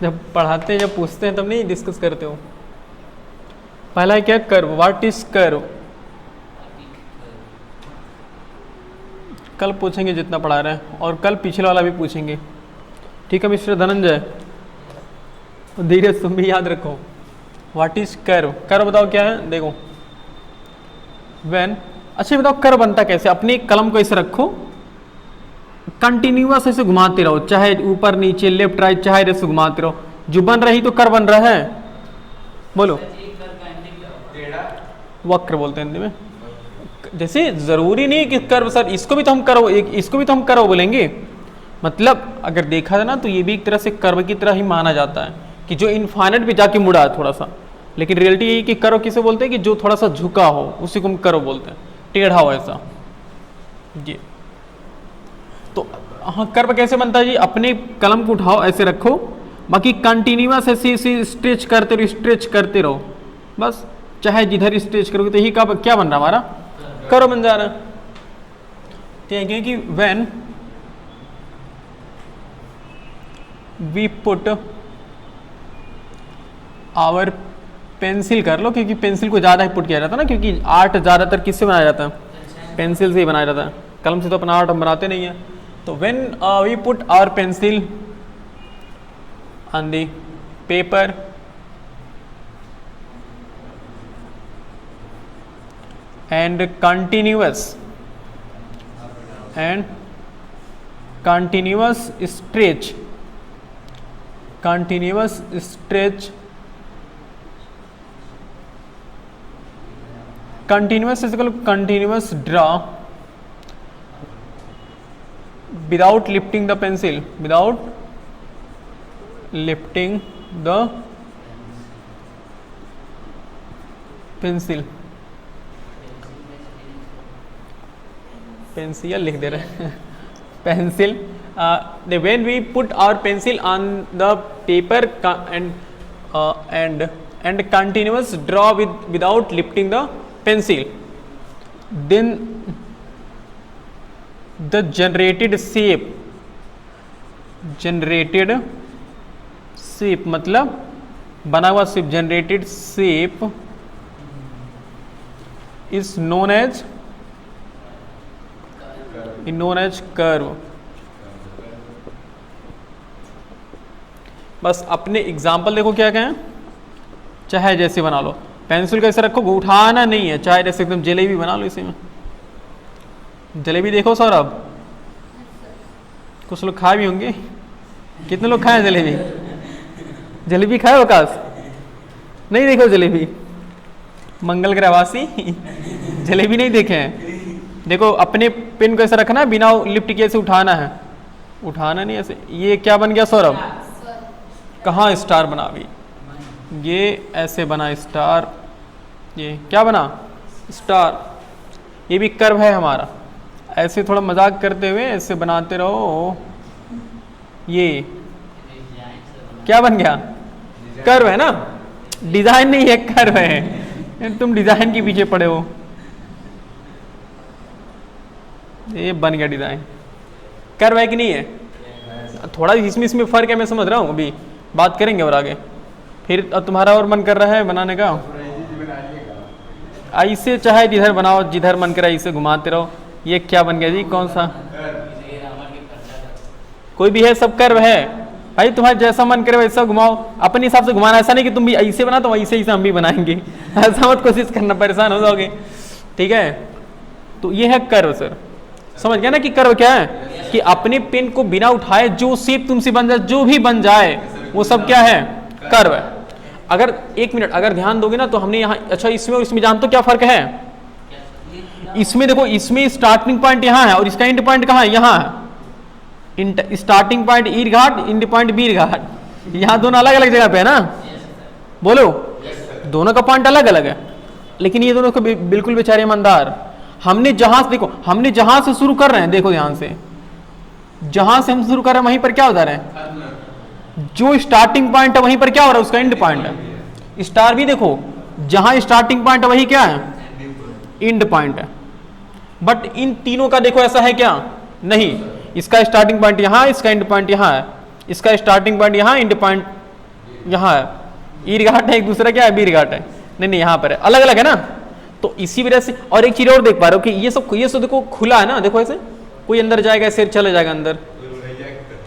जब पढ़ाते हैं, जब पूछते हैं तब नहीं डिस्कस करते हो। पहला है क्या, कर्व। What is curve? कल पूछेंगे जितना पढ़ा रहे हैं, और कल पिछले वाला भी पूछेंगे। ठीक है मिस्टर धनंजय, धीरज तुम भी याद रखो। What is curve? कर्व बताओ क्या है। देखो व्हेन, अच्छा बताओ कर्व बनता कैसे? अपनी कलम को ऐसे रखो, कंटिन्यूअस ऐसे घुमाते रहो, चाहे ऊपर नीचे लेफ्ट राइट चाहे ऐसे घुमाते रहो, जो बन रही तो कर्व बन रहा है। बोलो। वक्र बोलते हैं हिंदी में। जैसे जरूरी नहीं कि कर्व सर इसको भी तो हम कर्व, इसको भी तो हम कर्व बोलेंगे। मतलब अगर देखा जाए ना तो ये भी एक तरह से कर्व की तरह ही माना जाता है, कि जो इनफाइनाइट पे जाके मुड़ा है थोड़ा सा। लेकिन रियलिटी यही कि कर्व किसे बोलते हैं, कि जो थोड़ा सा झुका हो उसी को हम कर्व बोलते हैं, टेढ़ा हो ऐसा। ये तो हाँ, कर्व कैसे बनता है जी? अपने कलम को उठाओ ऐसे रखो, बाकी कंटिन्यूअस ऐसे स्ट्रेच करते रहो, स्ट्रेच करते रहो बस, चाहे जिधर स्ट्रेच करोगे तो यही का क्या बन रहा हमारा कर्व बन जा रहा है। ठीक है, क्योंकि when we put our pencil, कर लो क्योंकि पेंसिल को ज़्यादा ही पुट किया जाता है ना, क्योंकि आर्ट ज़्यादातर किससे बनाया जाता है? पेंसिल से ही बनाया जाता है, कलम से तो अपना आर्ट हम बनाते नहीं है। तो when we put our pencil on the paper and continuous stretch, continuous is equal to continuous draw without lifting the pencil, without lifting the pencil, pencil लिख दे रहे हैं pencil. When we put our pencil on the paper and continuous draw without lifting the pencil, then the generated shape मतलब बना हुआ shape, generated shape is known as curve. बस अपने example देखो क्या कहें, चाहे जैसे बना लो, पेंसिल कैसे रखो, उठाना नहीं है, चाहे जैसे एकदम जलेबी बना लो। इसी में जलेबी देखो सौरभ, कुछ लोग खाए भी होंगे, कितने लोग खाए जलेबी? जलेबी खाए वकास? नहीं देखो जलेबी, मंगल ग्रहवासी जलेबी नहीं देखे हैं। देखो अपने पेन को ऐसा रखना, बिना लिफ्ट किए ऐसे उठाना है, उठाना नहीं ऐसे। ये क्या बन गया सौरभ? कहाँ स्टार बना? अभी ये ऐसे बना स्टार, ये क्या बना? स्टार। ये भी कर्व है हमारा। ऐसे थोड़ा मजाक करते हुए ऐसे बनाते रहो। ये क्या बन गया? कर्व है ना, डिजाइन नहीं है, कर्व है। तुम डिजाइन के पीछे पड़े हो। ये बन गया डिजाइन, कर्व है कि नहीं है? थोड़ा इसमें फर्क है, मैं समझ रहा हूँ, अभी बात करेंगे और आगे। फिर अब तुम्हारा और मन कर रहा है बनाने का, ऐसे चाहे जिधर बनाओ, जिधर मन करे ऐसे घुमाते रहो। ये क्या बन गया जी? कौन सा? कोई भी है, सब कर्व है भाई, तुम्हारा जैसा मन करे वैसा घुमाओ, अपने हिसाब से घुमाना। ऐसा नहीं कि तुम भी ऐसे बना तो वैसे ही हम भी बनाएंगे, ऐसा मत कोशिश करना, परेशान हो जाओगे। ठीक है, तो ये है कर्व सर, समझ गया ना कि कर्व क्या है? कि अपने पेन को बिना उठाए जो शेप तुमसे बन जाए, जो भी बन जाए, वो सब क्या है? कर्व है। अगर एक मिनट अगर ध्यान दोगे ना तो हमने यहाँ, अच्छा इसमें और इसमें जानते हो क्या फर्क है? इसमें देखो, इसमें स्टार्टिंग पॉइंट यहाँ है और इसका एंड पॉइंट कहाँ है? यहाँ है। स्टार्टिंग पॉइंट ईर घाट, एंड पॉइंट बीर घाट, यहाँ दोनों अलग अलग जगह पे है ना। बोलो, दोनों का पॉइंट अलग अलग है, लेकिन ये दोनों को बिल्कुल बेचारे ईमानदार। हमने जहां से, देखो हमने जहां से शुरू कर रहे हैं, देखो ध्यान से, जहां से हम शुरू कर रहे हैं वहीं पर क्या हो रहा है? जो स्टार्टिंग पॉइंट है वहीं पर क्या हो रहा है? उसका एंड पॉइंट है। स्टार भी देखो, जहां स्टार्टिंग पॉइंट है वही क्या है? एंड पॉइंट है। बट इन तीनों का देखो ऐसा है क्या? नहीं, इसका स्टार्टिंग पॉइंट यहाँ है, इसका एंड पॉइंट यहाँ है, इसका स्टार्टिंग पॉइंट यहाँ, एंड पॉइंट यहाँ है, ईर घाट है, एक दूसरा क्या है, बीर घाट है। नहीं नहीं, यहाँ पर है, अलग अलग है ना। तो इसी वजह से, और एक चीज और देख पा रहे हो कि ये सब देखो खुला है ना, देखो ऐसे कोई अंदर जाएगा ऐसे चला जाएगा अंदर,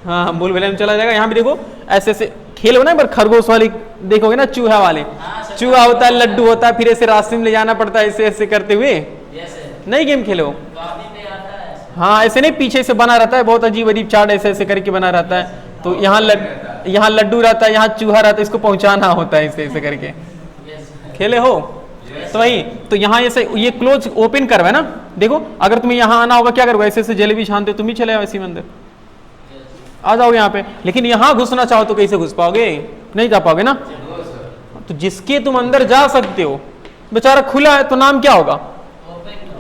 हाँ भूल भुलैया में चला जाएगा। यहाँ भी देखो ऐसे ऐसे खेल हो ना, पर खरगोश वाली देखोगे ना, चूहा वाले, चूहा होता है, लड्डू होता है, फिर ऐसे रास्ते में ले जाना पड़ता है ऐसे ऐसे करते हुए। नहीं गेम खेले हो? हाँ ऐसे नहीं, पीछे से बना रहता है, बहुत अजीब अजीब चार्ट ऐसे ऐसे करके बना रहता है। तो यहाँ लड्डू रहता है, यहाँ चूहा रहता है, इसको पहुंचाना होता है ऐसे ऐसे करके। खेले हो? तो वही, तो यहाँ ऐसे ये क्लोज ओपन कर्व है ना। देखो अगर तुम्हें यहाँ आना होगा क्या करोगे, ऐसे ऐसे जलेबी छानते हो, तुम ही चले आओ इसी में अंदर, आ जाओगे यहाँ पे। लेकिन यहाँ घुसना चाहो तो कैसे घुस पाओगे? नहीं जा पाओगे ना। तो जिसके तुम अंदर जा सकते हो, बेचारा खुला है, तो नाम क्या होगा?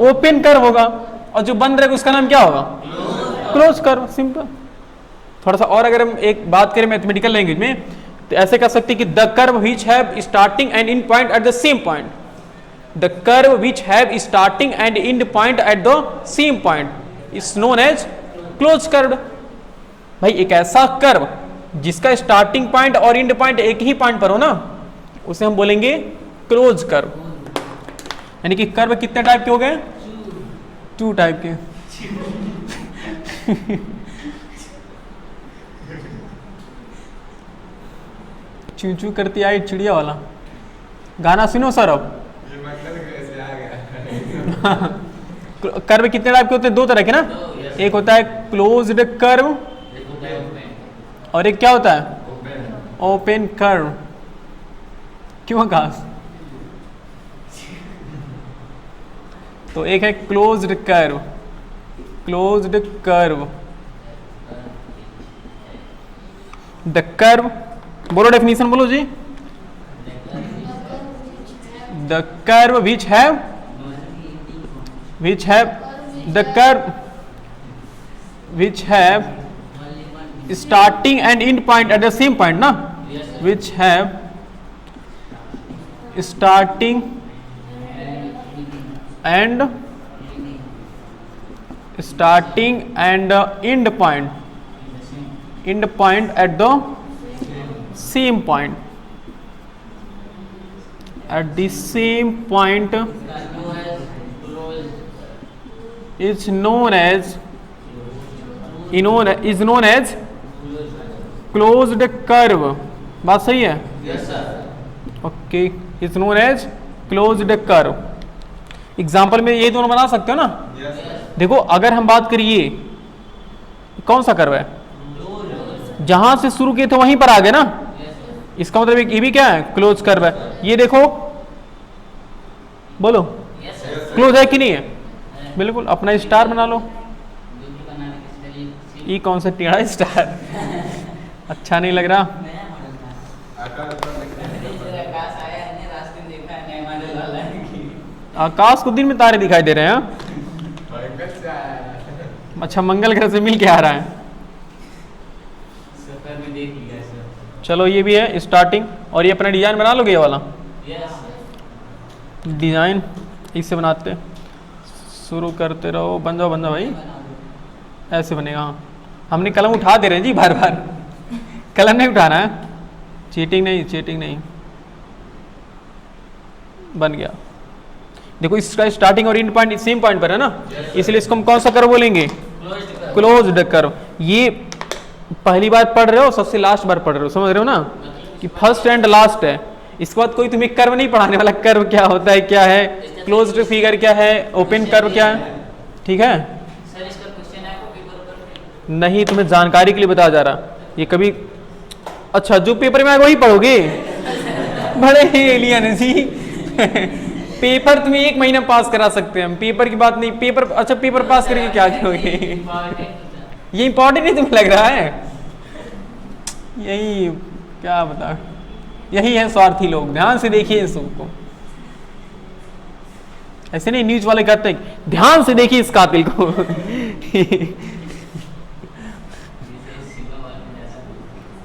ओपन कर्व होगा। और जो बंद रहेगा उसका नाम क्या होगा? Close curve. सिंपल। थोड़ा सा और अगर हम एक बात करें मैथमेटिकल लैंग्वेज में, तो ऐसे कर सकते हैं कि the curve which have starting and end point at the same point, the curve which have starting and end point at the same point is known as close curve. भाई एक ऐसा कर्व जिसका स्टार्टिंग पॉइंट और end point एक ही point पर हो ना, उसे हम बोलेंगे क्लोज कर्व। यानी कि कर्व कितने टाइप के हो गए? 2 टाइप के। चू चू करती आई चिड़िया वाला गाना सुनो सर। अब कर्व कितने टाइप के होते हैं? 2 तरह के ना। एक होता है क्लोज्ड कर्व और एक क्या होता है? Open curve. क्यों आकाश? तो एक है closed curve, closed curve, the curve, बोलो डेफिनेशन बोलो जी। The curve which have the curve which have starting and end point at the same point ना, which have starting and end point at the same point, at the same point is known as closed curve। बात सही है? Yes sir। Okay, is known as closed curve. Example में ये दोनों बना सकते हो ना। देखो अगर हम बात करिए, कौन सा कर्व है? जहां से शुरू किए थे वहीं पर आ गए ना, इसका मतलब ये भी क्या है? क्लोज कर्व है। ये देखो, बोलो क्लोज है कि नहीं है? बिल्कुल। अपना स्टार बना लो। ये कौन सा टेढ़ा स्टार? अच्छा नहीं लग रहा। आकाश को दिन में तारे दिखाई दे रहे हैं। अच्छा, मंगल ग्रह से मिल के आ रहा है। चलो ये भी है स्टार्टिंग। और ये अपना डिजाइन बना लोगे ये वाला? डिजाइन इससे बनाते, शुरू करते रहो। बन जाओ भाई, ऐसे बनेगा। हाँ, हमने कलम उठा दे रहे हैं जी बार बार। कलम नहीं उठाना है, चीटिंग नहीं। बन गया। देखो इसका स्टार्टिंग और एंड पॉइंट सेम पॉइंट पर है ना, इसलिए इसको हम कौन सा कर्व बोलेंगे? Closed curve. ये पहली बार पढ़ रहे हो, सबसे लास्ट बार पढ़ रहे हो, समझ रहे हो ना कि फर्स्ट एंड लास्ट है। इसके बाद कोई तुम्हें कर्व नहीं पढ़ाने वाला। कर्व क्या होता है, क्या है, क्लोज्ड फिगर क्या है, ओपन कर्व क्या है। ठीक है? सर इसका क्वेश्चन है आपको पेपर पर? नहीं, तुम्हें जानकारी के लिए बताया जा रहा। ये कभी अच्छा जो पेपर में आएगा वही पढ़ोगे? बड़े एलियन जी। पेपर तुम्हें 1 महीना पास करा सकते हैं हम, पेपर की बात नहीं। पेपर अच्छा, पेपर पास करके क्या करोगे? ये इंपॉर्टेंट नहीं तुम्हें लग रहा है? यही क्या बता, यही है स्वार्थी लोग। ध्यान से देखिए इस सबको। ऐसे नहीं न्यूज वाले कहते हैं, ध्यान से देखिए इस कातिल को।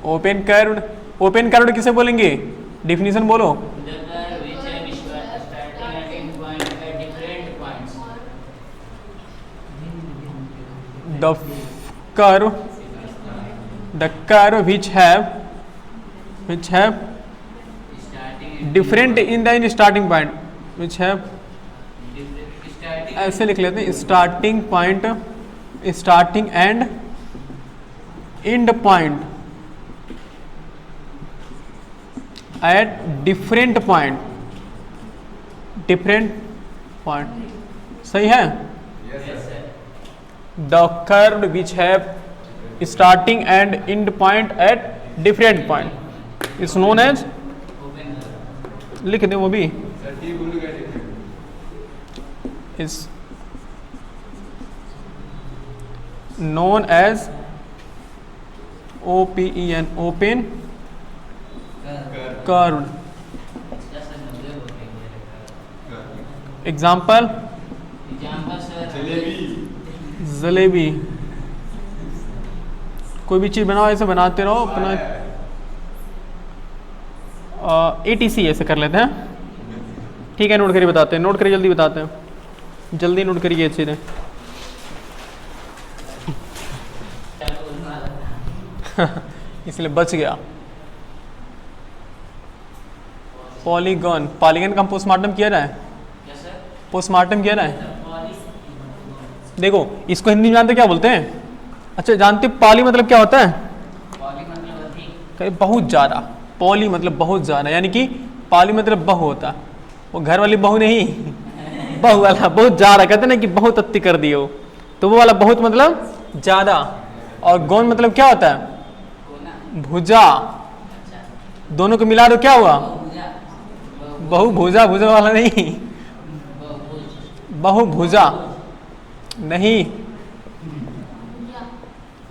ओपन कर्व किसे बोलेंगे? डिफिनीशन बोलो। the curve which have which have Starting different in the starting point, which have starting ऐसे लिख लेते हैं starting point, starting and end point at different point, different point. सही है? The curve which have starting and end point at different point is known as, लिख दे वो भी, is known as OPEN, open curved। Example jalebi, कोई भी चीज बनाओ ऐसे बनाते रहो अपना। ATC ऐसे कर लेते हैं, ठीक है? नोट करिए, बताते हैं, नोट करिए, जल्दी बताते हैं, जल्दी नोट करिए अच्छे से। इसलिए बच गया। पॉलीगॉन, पॉलीगॉन का पोस्टमार्टम किया रहा है, पोस्टमार्टम किया रहा है। देखो इसको हिंदी में जानते क्या बोलते हैं? अच्छा जानते पॉली मतलब क्या होता है? बहुत ज़्यादा, पॉली मतलब बहुत ज़्यादा, यानी कि पॉली मतलब बहु होता है, वो घर वाली बहु नहीं, बहु वाला बहुत ज़्यादा, कहते ना कि बहुत अति कर दियो, तो वो वाला बहुत मतलब ज़्यादा। और गौन मतलब क्या होता है? भुजा, दोनों को मिला दो क्या हुआ? बहु भुजा, भुजा वाला नहीं, बहु भुजा नहीं,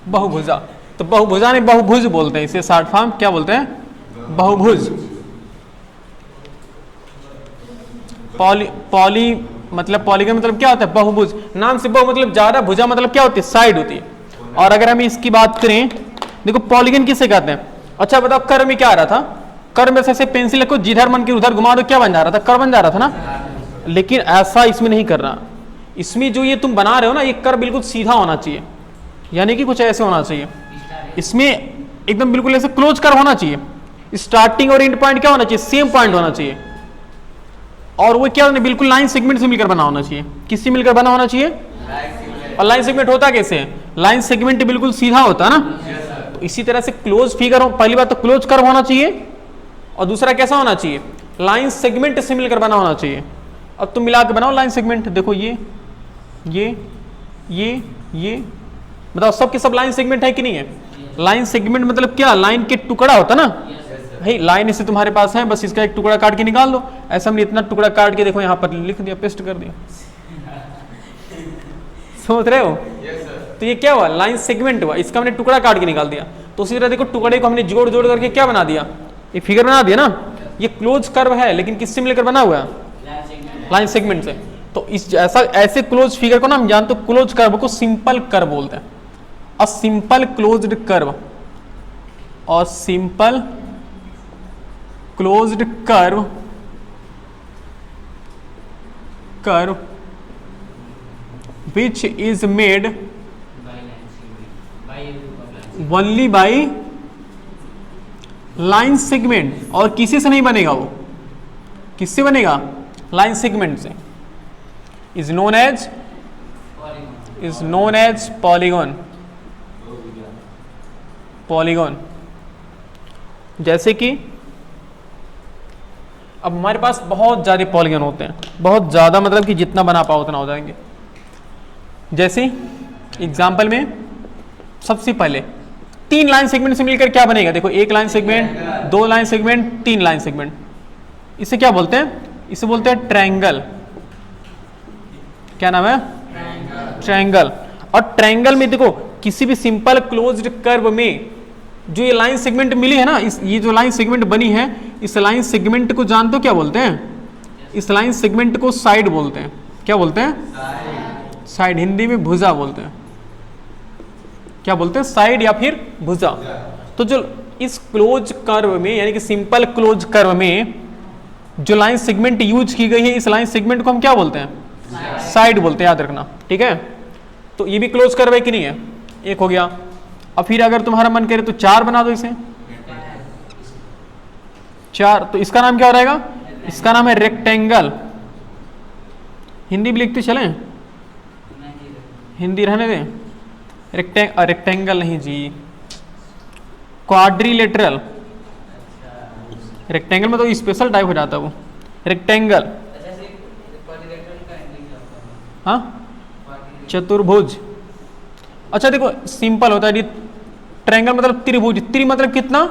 बहुभुजा। तो बहुभुजा नहीं बहुभुज बोलते हैं इसे, शॉर्ट फॉर्म क्या बोलते हैं? बहुभुज। पॉली मतलब पॉलीगन मतलब क्या होता है? बहुभुज। नाम से बहु मतलब ज्यादा, भुजा मतलब क्या होती है? साइड होती है। और अगर हम इसकी बात करें, देखो पॉलीगन किसे कहते हैं? अच्छा बताओ कर्व में क्या आ रहा था? कर्व में से पेंसिल को जिधर मन की उधर घुमा दो, क्या बन जा रहा था? कर्व बन जा रहा था ना। लेकिन ऐसा इसमें नहीं करना। इसमें जो ये तुम बना रहे हो ना, ये कर्व बिल्कुल सीधा होना चाहिए, यानी कि कुछ ऐसे होना चाहिए। इसमें एकदम बिल्कुल ऐसे क्लोज कर्व होना चाहिए। स्टार्टिंग और एंड पॉइंट क्या होना चाहिए? सेम पॉइंट होना चाहिए। और वो क्या होना? बिल्कुल लाइन सेगमेंट से मिलकर बना होना चाहिए। किससे मिलकर बना होना चाहिए? और लाइन सेगमेंट होता कैसे है? लाइन सेगमेंट बिल्कुल सीधा होता है ना। तो इसी तरह से क्लोज फिगर हो, पहली बात तो क्लोज कर्व होना चाहिए, और दूसरा कैसा होना चाहिए? लाइन सेगमेंट से मिलकर बना होना चाहिए। अब तुम मिला के बनाओ लाइन सेगमेंट, देखो ये बताओ सब के सब लाइन सेगमेंट है कि नहीं है? लाइन सेगमेंट मतलब क्या? लाइन के टुकड़ा होता ना भाई, लाइन इसे तुम्हारे पास है, बस इसका एक टुकड़ा काट के निकाल दो। ऐसा हमने इतना टुकड़ा काट के देखो यहाँ पर लिख दिया, पेस्ट कर दिया। समझ रहे हो? तो ये क्या हुआ? लाइन सेगमेंट हुआ, इसका हमने टुकड़ा काट के निकाल दिया। तो उसी तरह देखो टुकड़े को हमने जोड़ जोड़ करके क्या बना दिया? ये फिगर बना दिया ना। ये क्लोज कर्व है, लेकिन किससे मिलकर बना हुआ है? लाइन सेगमेंट से। तो इस ऐसे क्लोज फिगर को ना हम जानते हो, क्लोज कर्व को सिंपल कर्व बोलते हैं। अ सिंपल क्लोज्ड कर्व, और simple closed curve which is made only by line segment. और किसी से नहीं बनेगा, वो किससे बनेगा? लाइन सेगमेंट से। Is known as polygon. Polygon जैसे कि अब हमारे पास बहुत ज्यादा पॉलीगॉन होते हैं, बहुत ज्यादा मतलब कि जितना बना पाओ उतना हो जाएंगे। जैसे एग्जाम्पल में सबसे पहले 3 लाइन सेगमेंट से मिलकर क्या बनेगा? देखो 1 line segment, 2 line segment, 3 line segment. इसे क्या बोलते हैं? इसे बोलते हैं ट्रायंगल। क्या नाम है? ट्रायंगल। और ट्रायंगल में देखो किसी भी सिंपल क्लोज्ड कर्व में जो ये लाइन सेगमेंट मिली है ना, ये जो लाइन सेगमेंट बनी है, इस लाइन सेगमेंट को जानते हो क्या बोलते हैं? इस लाइन सेगमेंट को साइड बोलते हैं। क्या बोलते हैं? साइड। हिंदी में भुजा बोलते हैं। क्या बोलते हैं? साइड या फिर भुजा। तो जो इस क्लोज कर्व में, यानी कि सिंपल क्लोज कर्व में जो लाइन सेगमेंट यूज की गई है, इस लाइन सेगमेंट को हम क्या बोलते हैं? साइड बोलते हैं, याद रखना। ठीक है? तो ये भी क्लोज कर्व है कि नहीं है? एक हो गया। अब फिर अगर तुम्हारा मन करे तो 4 बना दो इसे। 4, तो इसका नाम क्या हो रहेगा? इसका नाम है रेक्टेंगल। हिंदी भी लिखते चलें, हिंदी रहने दें। रेक्टेंगल नहीं जी, क्वाड्रिलेटरल। रेक्टेंगल में तो स्पेशल टाइप हो जाता है वो, रेक्टेंगल। हाँ, चतुर्भुज। अच्छा देखो सिंपल होता है, ट्रायंगल मतलब त्रिभुज, त्रि मतलब कितना?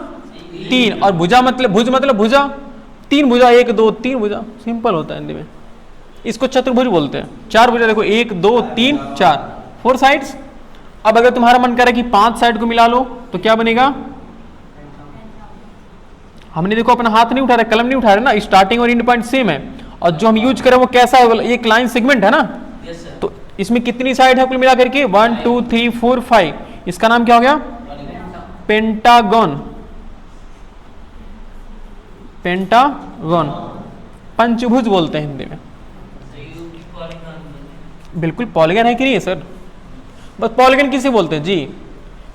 3, और भुजा मतलब भुज मतलब भुजा, 3 भुजा, 1 2 3 भुजा, सिंपल होता है हिंदी में। इसको चतुर्भुज बोलते हैं। 4 भुजा देखो, 1 2 3 4, 4 साइड्स। अब अगर तुम्हारा मन करे कि 5 साइड को मिला लो तो क्या बनेगा? हमने देखो अपना हाथ नहीं उठा रहे, कलम नहीं उठा रहे ना, स्टार्टिंग और एंड पॉइंट सेम है। और जो हम यूज करें वो कैसा है? एक लाइन सेगमेंट है ना। तो इसमें कितनी साइड है कुल मिला करके? 1 2 3 4 5। इसका नाम क्या हो गया? पेंटागन। पेंटागन, पंचभुज बोलते हैं हिंदी में। बिल्कुल पॉलीगन है कि नहीं है सर? बस पॉलीगन किसे बोलते हैं जी?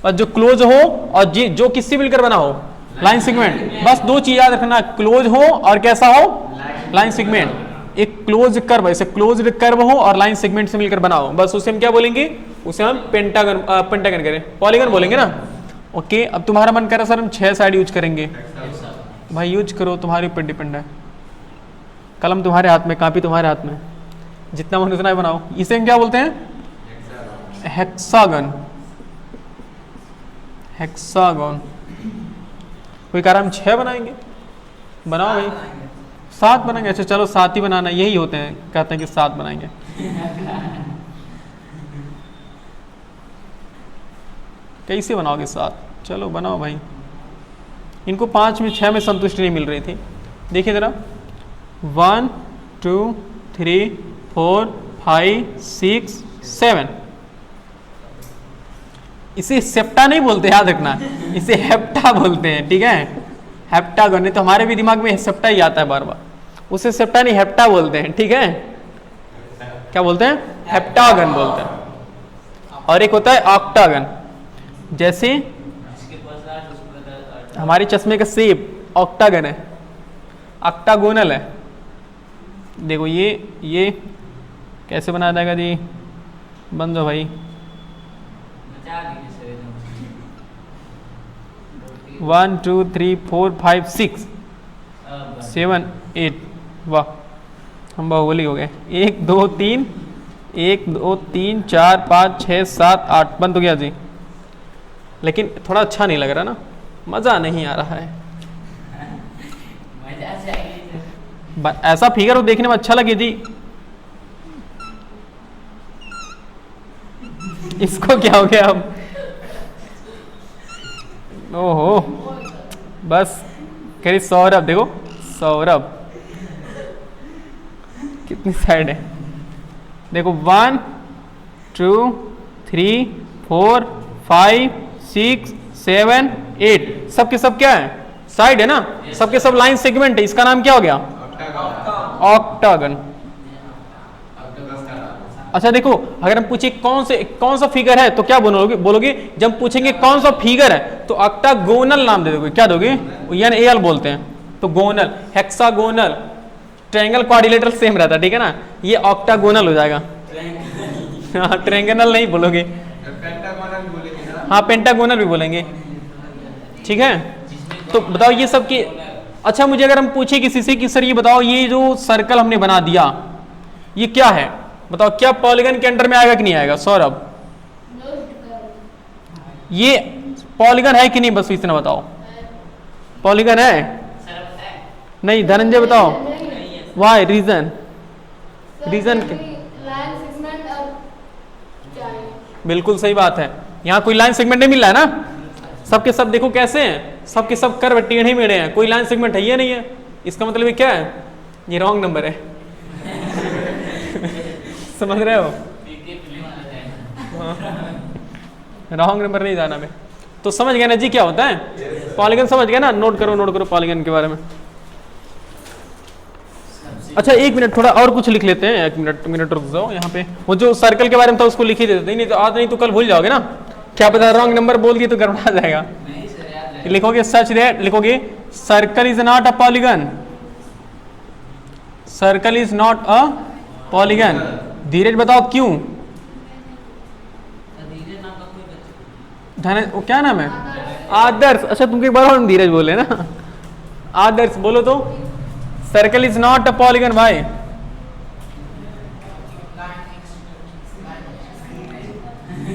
बस जो क्लोज हो और जी जो किससे मिलकर बना हो, लाइन सेगमेंट। बस 2 चीज याद रखना, क्लोज हो और कैसा हो, लाइन सेगमेंट। एक क्लोज कर्व, ऐसे क्लोज कर्व हो और लाइन सेगमेंट से मिलकर बना हो, बस उसे हम क्या बोलेंगे? उसे हम पेंटागन करें, पॉलीगन बोलेंगे ना। ओके, अब तुम्हारा मन कर रहा सर हम 6 साइड यूज करेंगे, भाई यूज करो, तुम्हारे ऊपर डिपेंड है। कलम तुम्हारे हाथ में, कापी तुम्हारे हाथ में, जितना मन उतना बनाओ। इसे हम क्या बोलते हैं? हेक्सागन। हेक्सागन। कोई कह रहा हम 6 बनाएंगे, बनाओ भाई, 7 बनाएंगे। अच्छा चलो 7 ही बनाना, यही होते हैं, कहते हैं कि 7 बनाएंगे। कैसे बनाओगे 7? चलो बनाओ भाई। इनको 5 में 6 में संतुष्टि नहीं मिल रही थी। देखिए जरा, 1 2 3 4 5 6 7। इसे सेप्टा नहीं बोलते, याद रखना, इसे हेप्टा बोलते हैं, ठीक है? हेप्टागन। नहीं तो हमारे भी दिमाग में सेप्टा ही आता है बार बार, उसे सेप्टा नहीं हेप्टा बोलते हैं, ठीक है? क्या बोलते हैं? हेप्टागन बोलते हैं। और एक होता है ऑक्टागन, जैसे हमारे चश्मे का शेप ऑक्टागन है, ऑक्टागोनल है। देखो ये कैसे बनाया जाएगा जी? बन जाओ भाई। 1 2 3 4 5 6 7 8। वाह, हम बाहुबली हो गए। 1 2 3 1 2 3 4 5 6 7 8 बन तो गया जी। लेकिन थोड़ा अच्छा नहीं लग रहा ना, मजा नहीं आ रहा है। ऐसा फिगर हो देखने में अच्छा लगे जी। इसको क्या हो गया अब? ओहो, बस कह सौरभ, देखो सौरभ कितनी साइड है, देखो 1 2 3 4 5 6 7 8, सबके सब क्या है? साइड है ना, सबके सब लाइन सेगमेंट है। इसका नाम क्या हो गया? ऑक्टागन। अच्छा देखो, अगर हम पूछे कौन सा फिगर है तो क्या बोलोगे? जब पूछेंगे कौन सा फिगर है तो ऑक्टागोनल नाम दे दोगे। क्या दोगे? यानी एल बोलते हैं तो गोनल, हेक्सागोनल, ट्रायंगल, क्वाड्रिलेटरल सेम रहता है, ठीक है ना? ये ऑक्टागोनल हो जाएगा। हाँ, ट्रायंगल नहीं बोलोगे, हाँ पेंटागोनल भी बोलेंगे, ठीक है? तो बताओ ये सब की। अच्छा मुझे अगर हम पूछे किसी से कि सर ये बताओ, ये जो सर्कल हमने बना दिया ये क्या है? बताओ क्या पॉलीगन के अंडर में आएगा कि नहीं आएगा? सौरभ, ये पॉलीगन है कि नहीं? बस इतना बताओ, पॉलीगन है? नहीं, धनंजय बताओ, वाई? रीजन बिल्कुल सही बात है। यहाँ कोई लाइन सेगमेंट नहीं मिल रहा है ना, सबके सब देखो कैसे हैं, सबके सब कर्व टेढ़े मेढ़े हैं, कोई लाइन सेगमेंट है ये नहीं है। इसका मतलब ये क्या है? ये रॉन्ग नंबर है। समझ रहे हो? रॉन्ग नंबर नहीं जाना में। तो समझ गए ना जी क्या होता है पॉलीगन? समझ गए ना? नोट करो पॉलीगन के बारे में। अच्छा 1 मिनट, थोड़ा और कुछ लिख लेते हैं। 1 मिनट रुक जाओ। यहाँ पे वो जो सर्कल के बारे में था उसको लिख ही देते, नहीं तो आज नहीं तो कल भूल जाओगे ना। क्या पता रॉन्ग नंबर बोल दिए तो गड़बड़ा जाएगा। लिखोगे सच दैट, लिखोगे circle is not a polygon, circle is not a polygon. Dheeraj बताओ क्यों? धीरे नाम का कोई बच्चा धन वो क्या नाम है? आदर्श। अच्छा तुम एक बार और धीरज बोले ना, आदर्श बोलो तो। Circle is not a polygon भाई।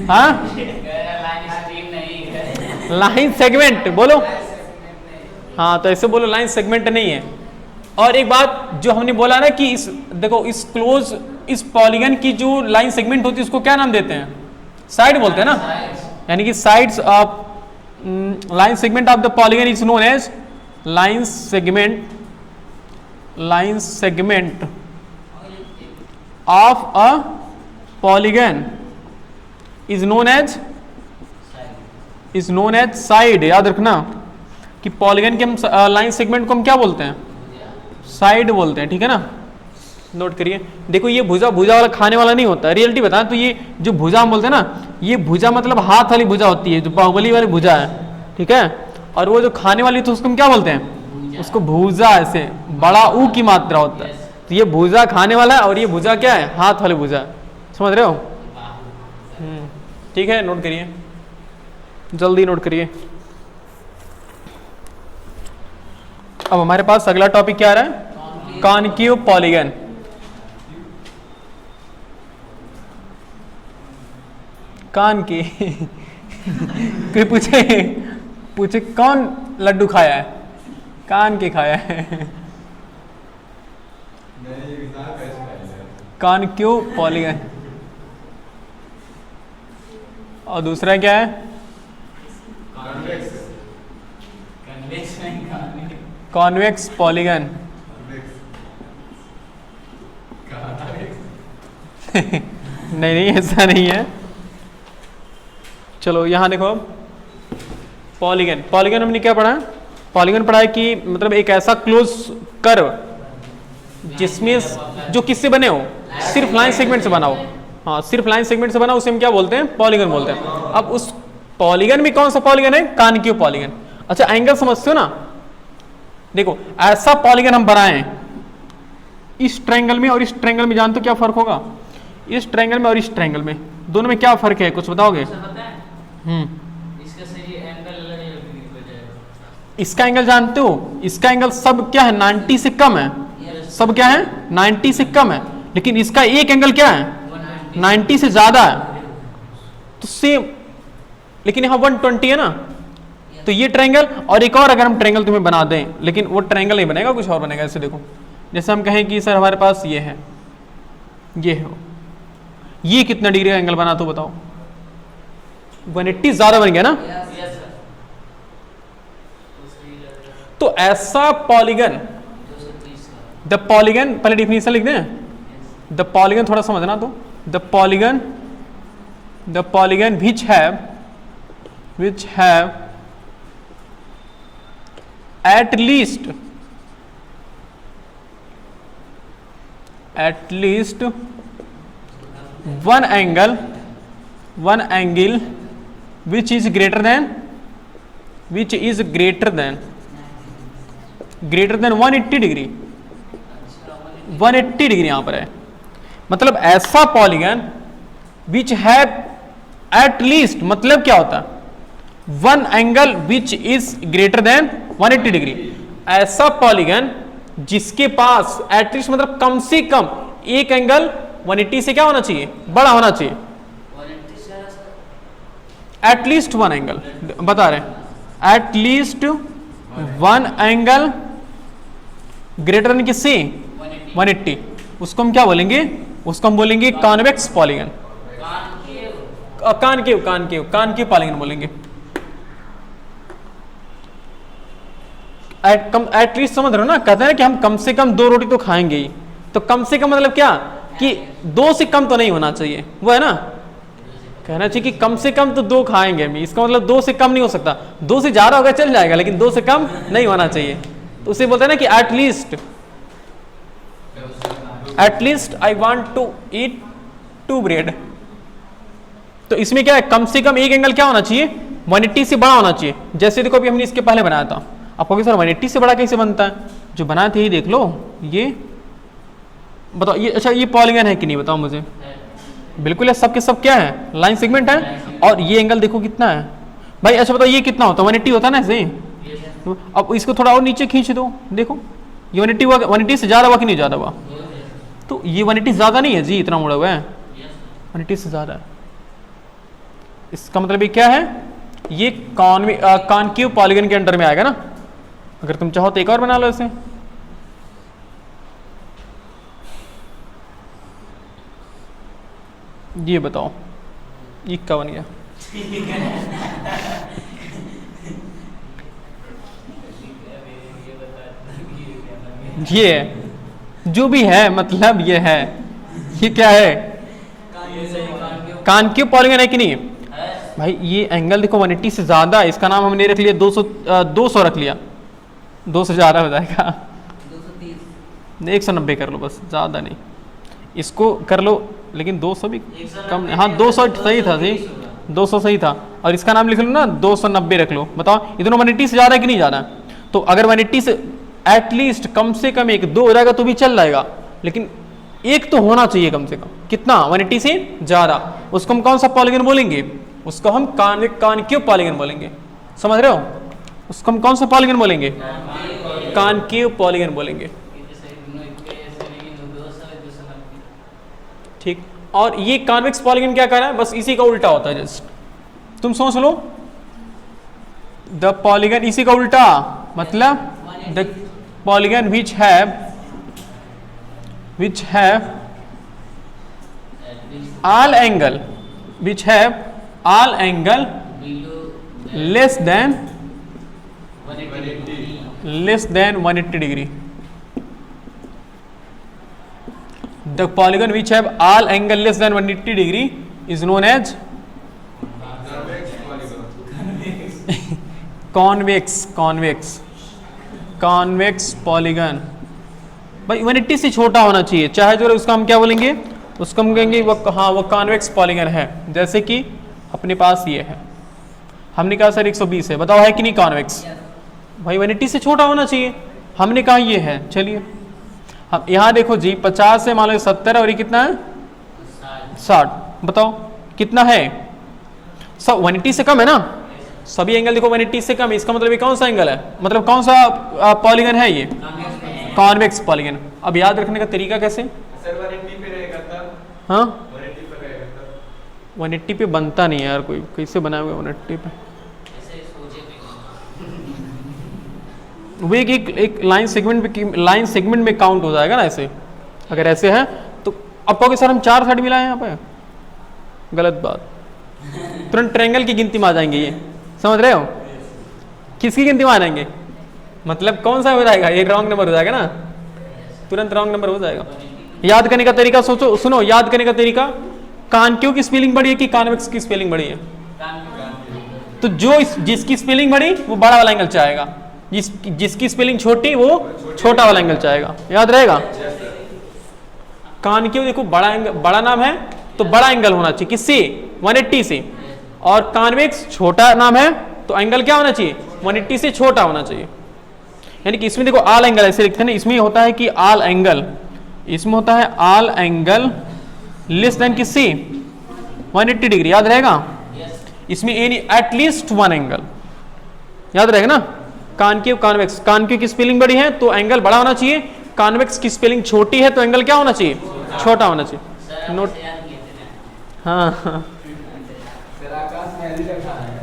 हाँ लाइन स्ट्रीम नहीं है। लाइन सेगमेंट बोलो। हाँ तो ऐसे बोलो लाइन सेगमेंट नहीं है। और एक बात जो हमने बोला ना कि इस देखो इस क्लोज इस पॉलीगन की जो लाइन सेगमेंट होती है उसको क्या नाम देते हैं? साइड बोलते हैं ना। यानी कि sides of line segment of the polygon is known as line segment, line segment of a polygon is known as side. याद रखना कि पॉलीगन के हम लाइन सेगमेंट को हम क्या बोलते हैं? साइड बोलते हैं, ठीक है ना। नोट करिए। देखो ये भुजा भुजा वाला खाने वाला नहीं होता, रियलिटी बताएं तो ये जो भुजा हम बोलते हैं ना, ये भुजा मतलब हाथ वाली भुजा होती है, जो बाहुबली वाली भुजा है, ठीक है। और वो जो खाने वाली तो उसको हम क्या बोलते हैं? उसको भुजा, ऐसे बड़ा ऊ की मात्रा होता है। तो ये भुजा खाने वाला है और ये भुजा क्या है? हाथ वाली भुजा। समझ रहे हो? ठीक है, नोट करिए, जल्दी नोट करिए। अब हमारे पास अगला टॉपिक क्या आ रहा है? Concave polygon. कान की कोई पूछे कौन लड्डू खाया है? कान के खाया है। Concave polygon. और दूसरा क्या है? Convex polygon. नहीं ऐसा नहीं है। चलो यहां देखो, पॉलीगन। पॉलीगन हमने क्या पढ़ा? पॉलीगन पढ़ा है कि मतलब एक ऐसा क्लोज कर्व जिसमें जो किससे बने हो? सिर्फ लाइन सेगमेंट से बना हो। हाँ, सिर्फ लाइन सेगमेंट से बना, उसे हम क्या बोलते हैं? पॉलीगन बोलते हैं। अब उस पॉलीगन में कौन सा पॉलीगन है? Concave polygon. अच्छा एंगल समझते हो ना? देखो ऐसा पॉलीगन हम बनाए इस ट्रायंगल में और इस ट्रायंगल में, जानते हो क्या फर्क होगा? इस ट्रायंगल में और इस ट्रायंगल में, दोनों में क्या फर्क है? कुछ बताओगे? इसका सही एंगल अलग हो जाएगा। इसका एंगल जानते हो? इसका एंगल सब क्या है? 90 से कम है। सब क्या है? 90 से कम है। लेकिन इसका एक एंगल क्या है? 90 से ज्यादा है। तो सेम, लेकिन यहाँ 120 है ना। तो ये ट्रायंगल और एक और अगर हम ट्रायंगल तुम्हें बना दें, लेकिन वो ट्रायंगल नहीं बनेगा, कुछ और बनेगा। ऐसे देखो, जैसे हम कहें कि सर हमारे पास ये है, ये है, ये कितना डिग्री का एंगल बना तो बताओ? 180 ज्यादा बन गया ना। तो ऐसा पॉलीगन, द पॉलीगन, पहले डिफिनेशन लिख दें। द पॉलीगन थोड़ा समझना तो, the polygon which have at least one angle which is greater than 180 degree. 180 degree यहां पर है। मतलब ऐसा polygon which have at least, मतलब क्या होता है? One angle which is greater than 180 degree. ऐसा पॉलीगन जिसके पास एटलीस्ट मतलब कम से कम एक एंगल 180 से क्या होना चाहिए? बड़ा होना चाहिए। एटलीस्ट वन एंगल बता रहे हैं, at least one angle greater than किससे? 180। उसको हम क्या बोलेंगे? उसको हम बोलेंगे कॉन्वेक्स पॉलीगन। कॉनकेव पॉलीगन बोलेंगे। एटलीस्ट समझ रहे हो ना? कहते हैं कि हम कम से कम 2 रोटी तो खाएंगे ही। तो कम से कम मतलब क्या कि 2 से कम तो नहीं होना चाहिए, वो है ना। कहना चाहिए कि कम से कम तो 2 खाएंगे हम, इसका मतलब 2 से कम नहीं हो सकता। 2 से ज्यादा होगा चल जाएगा, लेकिन 2 से कम नहीं होना चाहिए। तो उसे बोलते हैं ना कि at least I want to eat 2 bread. तो इसमें क्या है? कम से कम एक एंगल क्या होना चाहिए? 180 से बड़ा होना चाहिए। जैसे देखो अभी हमने इसके पहले बनाया था, आप कहोगे सर 180 से बड़ा कैसे बनता है? जो बनाए थे ये देख लो, ये बताओ ये अच्छा ये पॉलीगन है कि नहीं बताओ मुझे। बिल्कुल है, सब के सब क्या है, लाइन सेगमेंट है। और ये एंगल देखो कितना है भाई। अच्छा बताओ ये कितना होता है, 180 होता है ना ऐसे। तो अब इसको थोड़ा और नीचे खींच दो, देखो ये 180 हुआ, 180 से ज़्यादा हुआ कि नहीं ज़्यादा हुआ? तो ये 180 ज़्यादा नहीं है जी, इतना मुड़ा हुआ है, 180 से ज़्यादा है। इसका मतलब ये क्या है, ये कॉनकेव पॉलीगन के अंडर में आएगा ना। अगर तुम चाहो तो एक और बना लो इसे। ये बताओ ये क्या बन गया? ये है जो भी है, मतलब ये है, ये क्या है, कॉनकेव पॉलीगन है कि नहीं भाई? ये एंगल देखो 180 से ज्यादा है, इसका नाम हमने रख लिया 200 रख लिया, 200 से ज्यादा हो जाएगा, 190 कर लो बस, ज्यादा नहीं। इसको कर लो लेकिन 200 भी कम, हाँ 200 सही था, सही 200 सही था। और इसका नाम लिख लो ना 290 रख लो। बताओ ये दोनों 180 से ज्यादा है कि नहीं ज्यादा? तो अगर 180 से एटलीस्ट कम से कम एक, दो हो जाएगा तो भी चल जाएगा, लेकिन एक तो होना चाहिए कम से कम। कितना? 180 से ज्यादा। उसको हम कौन सा पॉलीगन बोलेंगे? उसको हम कॉनकेव पॉलीगन बोलेंगे, समझ रहे हो? उसको हम कौन सा पॉलीगन बोलेंगे? कॉनकेव पॉलीगन बोलेंगे, ठीक। और ये कॉन्वेक्स पॉलीगन क्या कर रहा है, बस इसी का उल्टा होता है। जस्ट तुम सोच लो, द पॉलीगन इसी का उल्टा, मतलब the polygon which have all angle less than 180 degree. The polygon which have all angle less than 180 degree is known as convex polygon. भाई 180 से छोटा होना चाहिए, चाहे जो उसका हम क्या बोलेंगे, उसको हम कहेंगे वो, हाँ वो कॉन्वेक्स पॉलीगन है। जैसे कि अपने पास ये है, हमने कहा सर 120 है, बताओ है कि नहीं कॉन्वेक्स? भाई 180 से छोटा होना चाहिए, हमने कहा ये है। चलिए हम यहाँ देखो जी, 50 से मान लो 70 और ये कितना है 60, बताओ कितना है? सब 180 से कम है ना, सभी एंगल देखो 180 से कम है। इसका मतलब ये कौन सा एंगल है, मतलब कौन सा पॉलीगन है? ये कॉन्वेक्स पॉलीगन। अब याद रखने का तरीका कैसे? सर 180 पे रहेगा तब, हाँ 180 पे रहेगा तब। 180 पे बनता नहीं यार, कोई कैसे बनाया हुआ 180 पे? वो एक लाइन सेगमेंट में काउंट हो जाएगा ना ऐसे। अगर ऐसे है तो अब कहोगे सर हम 4 साइड मिलाए यहाँ पे, गलत बात। तुरंत ट्रायंगल की गिनती में आ जाएंगे ये, समझ रहे हो? किसकी गिनती में आ जाएंगे, मतलब कौन सा हो जाएगा, ये रॉन्ग नंबर हो जाएगा ना, तुरंत रॉन्ग नंबर हो जाएगा। याद करने का तरीका सोचो, सुनो याद करने का तरीका, कॉनकेव की स्पेलिंग बड़ी है कि कॉन्वेक्स की स्पेलिंग बड़ी है? तो जिसकी स्पेलिंग बड़ी वो बड़ा वाला एंगल चाहेगा, जिसकी स्पेलिंग छोटी वो छोटा वाला एंगल चाहेगा। याद रहेगा? कॉनकेव देखो बड़ा नाम है तो बड़ा एंगल होना चाहिए, किससे? 180 से। और कॉन्वेक्स छोटा नाम है तो एंगल क्या होना चाहिए? 180 से छोटा होना चाहिए। यानी कि इसमें देखो ऑल एंगल ऐसे लिखते हैं ना, इसमें होता है कि ऑल एंगल, इसमें होता है ऑल एंगल लेस देन किससे? 180 डिग्री। याद रहेगा? इसमें एनी एटलीस्ट वन एंगल, याद रहेगा ना? कॉनकेव कॉन्वेक्स, कॉनकेव की स्पेलिंग बड़ी है तो एंगल बड़ा होना चाहिए, कॉन्वेक्स की स्पेलिंग छोटी है तो एंगल क्या होना चाहिए? छोटा होना चाहिए। नोट, हाँ हाँ सर आकाश में रखा है।